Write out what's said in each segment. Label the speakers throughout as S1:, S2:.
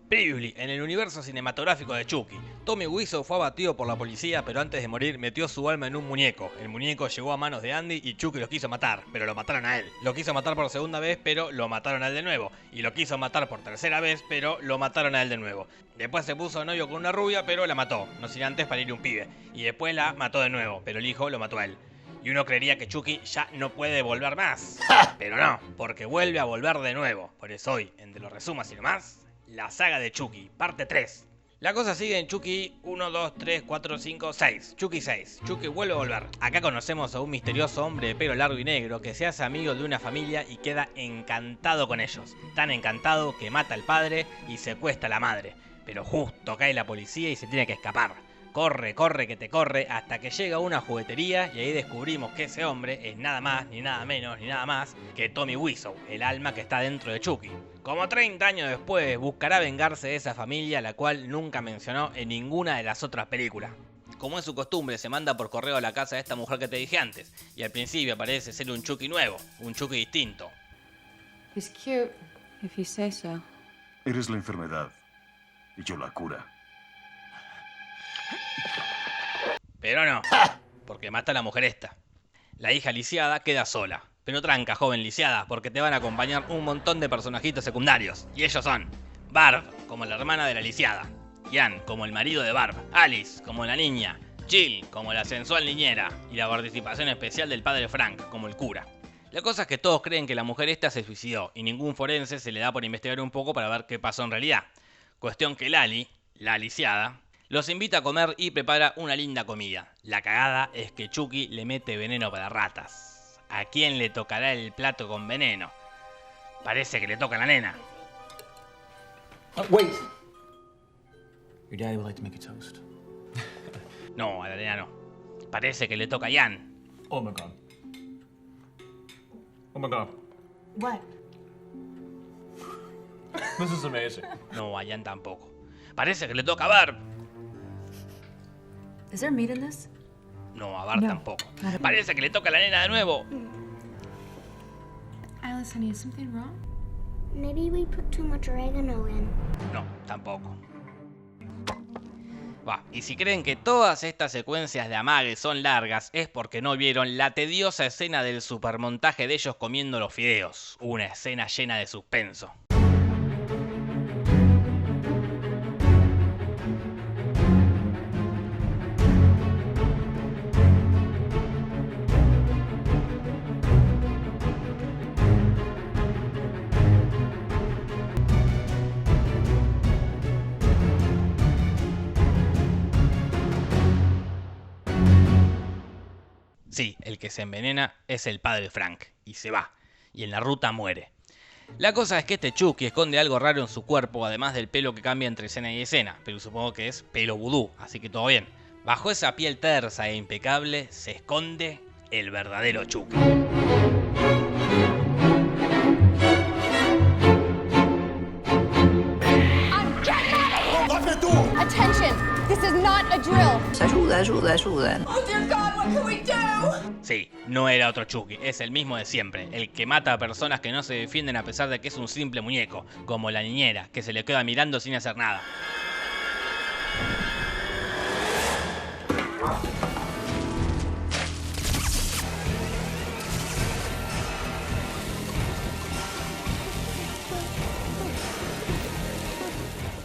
S1: Previously, en el universo cinematográfico de Chucky, Tommy Wiseau fue abatido por la policía, pero antes de morir metió su alma en un muñeco. El muñeco llegó a manos de Andy y Chucky lo quiso matar, pero lo mataron a él. Lo quiso matar por segunda vez, pero lo mataron a él de nuevo. Y lo quiso matar por tercera vez, pero lo mataron a él de nuevo. Después se puso novio con una rubia, pero la mató, no sin antes parir un pibe. Y después la mató de nuevo, pero el hijo lo mató a él. Y uno creería que Chucky ya no puede volver más. Pero no, porque vuelve a volver de nuevo. Por eso hoy, en Te lo resumo así nomás, la saga de Chucky, parte 3. La cosa sigue en Chucky 1, 2, 3, 4, 5, 6. Chucky 6. Chucky vuelve a volver. Acá conocemos a un misterioso hombre de pelo largo y negro que se hace amigo de una familia y queda encantado con ellos. Tan encantado que mata al padre y secuestra a la madre. Pero justo cae la policía y se tiene que escapar. Corre, corre, que te corre, hasta que llega a una juguetería y ahí descubrimos que ese hombre es nada más, ni nada menos, ni nada más que Tommy Wiseau, el alma que está dentro de Chucky. Como 30 años después, buscará vengarse de esa familia, la cual nunca mencionó en ninguna de las otras películas. Como es su costumbre, se manda por correo a la casa de esta mujer que te dije antes, y al principio parece ser un Chucky nuevo, un Chucky distinto.
S2: He's cute, if you say so.
S3: Eres la enfermedad y yo la cura.
S1: Pero no, porque mata a la mujer esta. La hija lisiada queda sola. Pero tranca, joven lisiada, porque te van a acompañar un montón de personajitos secundarios. Y ellos son Barb, como la hermana de la lisiada, Ian, como el marido de Barb, Alice, como la niña, Jill, como la sensual niñera, y la participación especial del padre Frank, como el cura. La cosa es que todos creen que la mujer esta se suicidó, y ningún forense se le da por investigar un poco para ver qué pasó en realidad. Cuestión que Lali, la lisiada, los invita a comer y prepara una linda comida. La cagada es que Chucky le mete veneno para ratas. ¿A quién le tocará el plato con veneno? Parece que le toca a la nena.
S4: Wait. Your daddy would like to make a toast.
S1: No, a la nena no. Parece que le toca a Ian.
S4: Oh my god. Oh my god.
S2: What?
S4: This is amazing.
S1: No, a Ian tampoco. Parece que le toca a Barb.
S2: Is there meat in this?
S1: No, a Barb
S2: No.
S1: tampoco. Parece que le toca a la nena de nuevo.
S2: Alice, honey, is something wrong?
S5: Maybe we put too much oregano in.
S1: No, tampoco. Va, y si creen que todas estas secuencias de amague son largas, es porque no vieron la tediosa escena del supermontaje de ellos comiendo los fideos. Una escena llena de suspenso. Sí, el que se envenena es el padre Frank, y se va, y en la ruta muere. La cosa es que este Chucky esconde algo raro en su cuerpo, además del pelo que cambia entre escena y escena, pero supongo que es pelo vudú, así que todo bien. Bajo esa piel tersa e impecable se esconde el verdadero Chucky.
S6: Attention! This is not a drill!
S7: Ayuda.
S6: Oh dear God, what can we do?
S1: Sí, no era otro Chucky, es el mismo de siempre, el que mata a personas que no se defienden a pesar de que es un simple muñeco, como la niñera, que se le queda mirando sin hacer nada.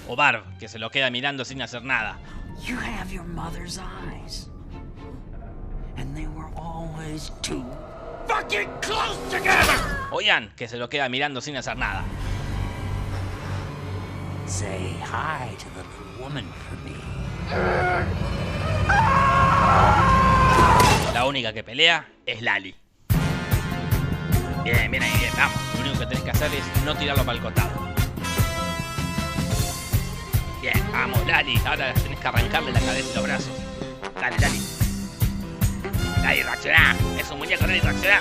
S1: O Barb, que se lo queda mirando sin hacer nada.
S7: You have your mother's eyes. And they were always too fucking close together!
S1: O Ian, que se lo queda mirando sin hacer nada.
S7: Say hi to the little woman for me.
S1: La única que pelea es Lali. Bien, bien ahí, bien, vamos. Lo único que tenés que hacer es no tirarlo para el costado. Bien, vamos, Lali. Ahora tenés que arrancarle la cabeza y los brazos. Dale, Lali. Lali, reaccioná. Es un muñeco, Lali, reaccioná.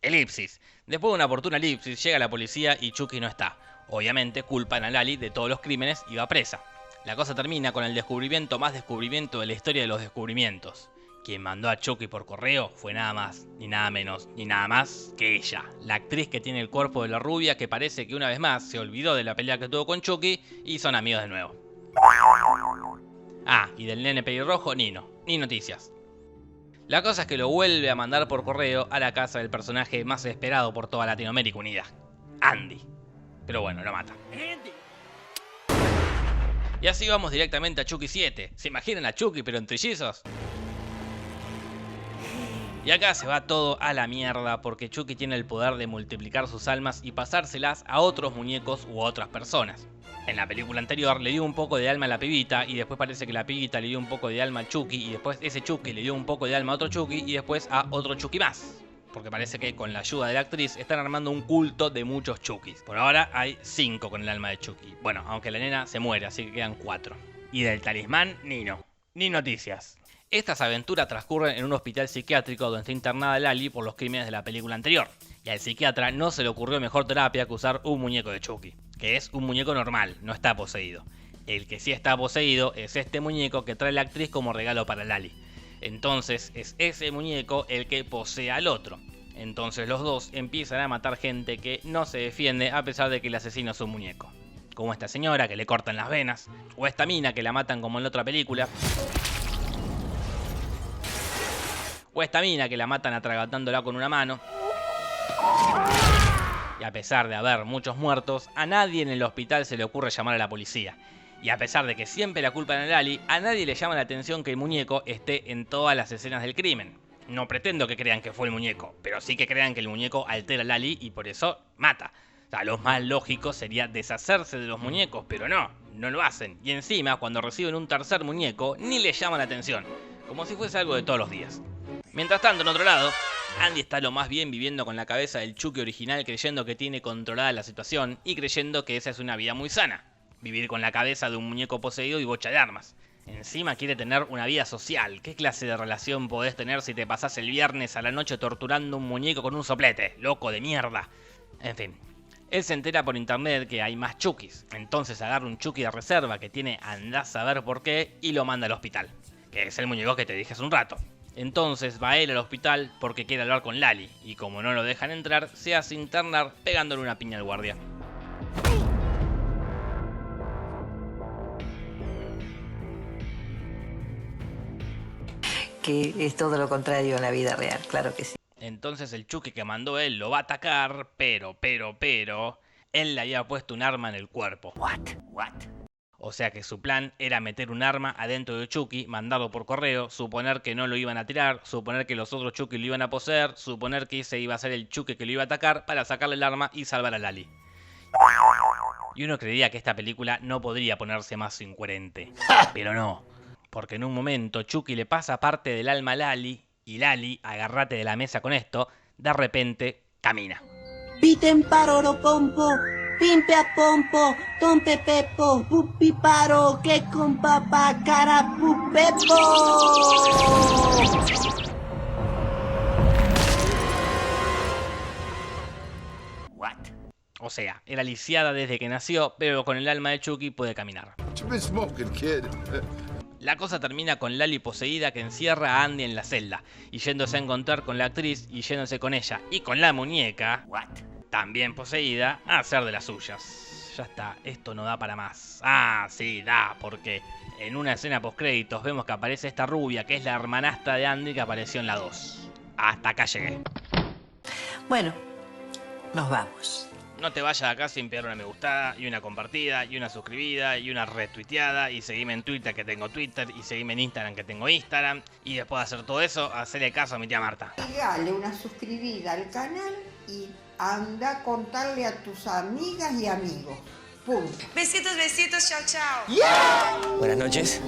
S1: Elipsis. Después de una oportuna elipsis, llega la policía y Chucky no está. Obviamente culpan a Lali de todos los crímenes y va presa. La cosa termina con el descubrimiento más descubrimiento de la historia de los descubrimientos. Quien mandó a Chucky por correo fue nada más, ni nada menos, ni nada más que ella, la actriz que tiene el cuerpo de la rubia que parece que una vez más se olvidó de la pelea que tuvo con Chucky y son amigos de nuevo. Ah, y del nene pelirrojo, Nino, ni noticias. La cosa es que lo vuelve a mandar por correo a la casa del personaje más esperado por toda Latinoamérica unida, Andy. Pero bueno, lo mata. Y así vamos directamente a Chucky 7. ¿Se imaginan a Chucky pero en trillizos? Y acá se va todo a la mierda porque Chucky tiene el poder de multiplicar sus almas y pasárselas a otros muñecos u otras personas. En la película anterior le dio un poco de alma a la pibita y después parece que la pibita le dio un poco de alma a Chucky y después ese Chucky le dio un poco de alma a otro Chucky y después a otro Chucky más. Porque parece que con la ayuda de la actriz están armando un culto de muchos Chuckys. Por ahora hay 5 con el alma de Chucky. Bueno, aunque la nena se muere, así que quedan 4. Y del talismán, Nino. Ni noticias. Estas aventuras transcurren en un hospital psiquiátrico donde está internada Lali por los crímenes de la película anterior. Y al psiquiatra no se le ocurrió mejor terapia que usar un muñeco de Chucky, que es un muñeco normal, no está poseído. El que sí está poseído es este muñeco que trae la actriz como regalo para Lali. Entonces es ese muñeco el que posee al otro. Entonces los dos empiezan a matar gente que no se defiende a pesar de que el asesino es un muñeco. Como esta señora que le cortan las venas, o esta mina que la matan como en la otra película. O esta mina que la matan atragantándola con una mano. Y a pesar de haber muchos muertos, a nadie en el hospital se le ocurre llamar a la policía. Y a pesar de que siempre la culpan a Lali, a nadie le llama la atención que el muñeco esté en todas las escenas del crimen. No pretendo que crean que fue el muñeco, pero sí que crean que el muñeco altera a Lali y por eso mata. O sea, lo más lógico sería deshacerse de los muñecos, pero no lo hacen. Y encima, cuando reciben un tercer muñeco, ni le llaman la atención, como si fuese algo de todos los días. Mientras tanto, en otro lado, Andy está lo más bien viviendo con la cabeza del Chucky original, creyendo que tiene controlada la situación y creyendo que esa es una vida muy sana. Vivir con la cabeza de un muñeco poseído y bocha de armas. Encima quiere tener una vida social. ¿Qué clase de relación podés tener si te pasás el viernes a la noche torturando un muñeco con un soplete? Loco de mierda. En fin. Él se entera por internet que hay más Chuckys. Entonces agarra un Chucky de reserva que tiene andás a ver por qué y lo manda al hospital. Que es el muñeco que te dije hace un rato. Entonces va él al hospital porque quiere hablar con Lali. Y como no lo dejan entrar, se hace internar pegándole una piña al guardia.
S8: Que es todo lo contrario en la vida real, claro que sí.
S1: Entonces el Chucky que mandó él lo va a atacar, pero, él le había puesto un arma en el cuerpo.
S7: What?
S1: O sea que su plan era meter un arma adentro de Chucky, mandarlo por correo, suponer que no lo iban a tirar, suponer que los otros Chucky lo iban a poseer, suponer que ese iba a ser el Chucky que lo iba a atacar para sacarle el arma y salvar a Lali. Y uno creería que esta película no podría ponerse más incoherente, pero no. Porque en un momento Chucky le pasa parte del alma a Lali y Lali, agárrate de la mesa con esto, de repente camina.
S9: Piten paroro pompo, pimpe a pompo, tompe pepo, pupi paro, que con papá cara pupepo.
S7: What?
S1: O sea, era lisiada desde que nació, pero con el alma de Chucky puede caminar. La cosa termina con Lali poseída que encierra a Andy en la celda, y yéndose a encontrar con la actriz y yéndose con ella y con la muñeca, también poseída, a hacer de las suyas. Ya está, esto no da para más. Ah, sí, da, porque en una escena postcréditos vemos que aparece esta rubia que es la hermanastra de Andy que apareció en la 2. Hasta acá llegué.
S8: Bueno, nos vamos.
S1: No te vayas de acá sin pegar una me gustada, y una compartida, y una suscribida, y una retuiteada, y seguime en Twitter que tengo Twitter, y seguime en Instagram que tengo Instagram, y después de hacer todo eso, hacerle caso a mi tía Marta.
S10: Dale una suscribida al canal y anda a contarle a tus amigas y amigos. Punto.
S2: Besitos, besitos, chao, chao.
S10: Yeah.
S4: Buenas noches.